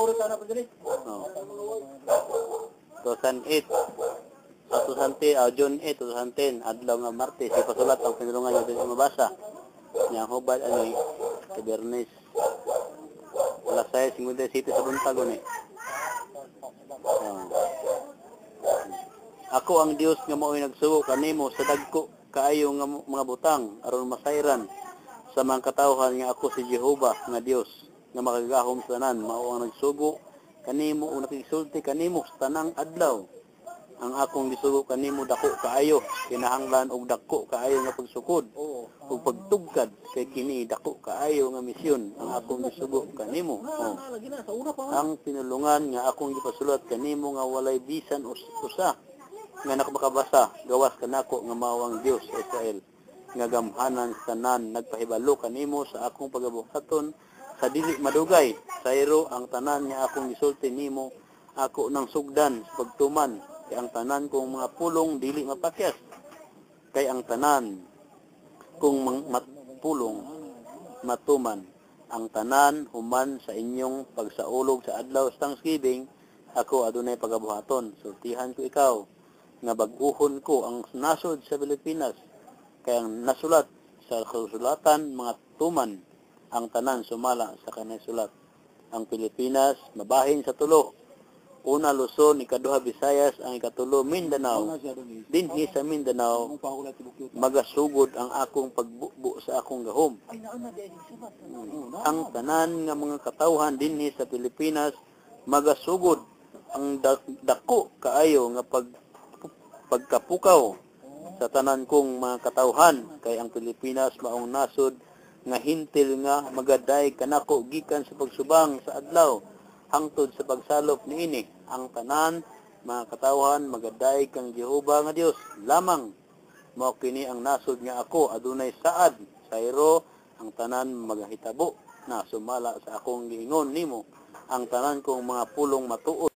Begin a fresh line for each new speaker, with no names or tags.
Oh. 2008. June 8, 2010, adlaw nga Martes, ipasulat ang pinulungan niya din mabasa. Yang hubad ani Bernes. Wala saya 57 sa buntag ni. Ako ang Dios nga mao'y nagsugo kanimo sa dagko kaayo nga mga butang aron masayran sa mga katawhan nga ako si Jehova nga Dios nga makagahom sa tanan, mao ang nagsugo kanimo o nakisulti kanimo sa tanang adlaw. Ang akong gisugo kanimo dako kaayo, kinahanglan og dako kaayo nga pagsukod ug pagtugkad kay kini dako kaayo nga misyon ang akong gisugo kanimo. Ang pinulungan nga akong gipasulat kanimo nga walay bisan usa nga nakabasa gawas kanako nga mawang Dios sa Israel nga gamhanan sa tanan nagpahibalo kanimo sa akong pagabuhaton sa dili madugay sayro ang tanan nga akong gisulti nimo ako nang sugdan sa pagtuman kay ang tanan kong mga pulong dili mapakyas kay ang tanan kung pulong matuman ang tanan human sa inyong pagsaulog sa adlaw sa Thanksgiving ako adunay pagabuhaton sultihan ko ikaw nga bag-uhon ko ang nasod sa Pilipinas kay ang nasulat sa kasulatan mga tuman ang tanan sumala sa kanay sulat ang Pilipinas mabahin sa tulo. Una Luzon, ikaduha Visayas, ang ikatulo Mindanao. Dinhi sa Mindanao magasugod ang akong pagbubo sa akong gahom. Ang tanan nga mga katawhan dinhi sa Pilipinas magasugod ang dako kaayo nga pagkapukaw sa tanan kong mga katawhan kay ang Pilipinas maong nasod nga hintil nga magaday kanako gikan sa pagsubang sa adlaw hangtod sa pagsalop niini ang tanan mga katawhan magaday kang Jehova nga Dios lamang mao kini ang nasod nga ako adunay saad sayro ang tanan magahitabo na sumala sa akong giingon nimo ang tanan kong mga pulong matuod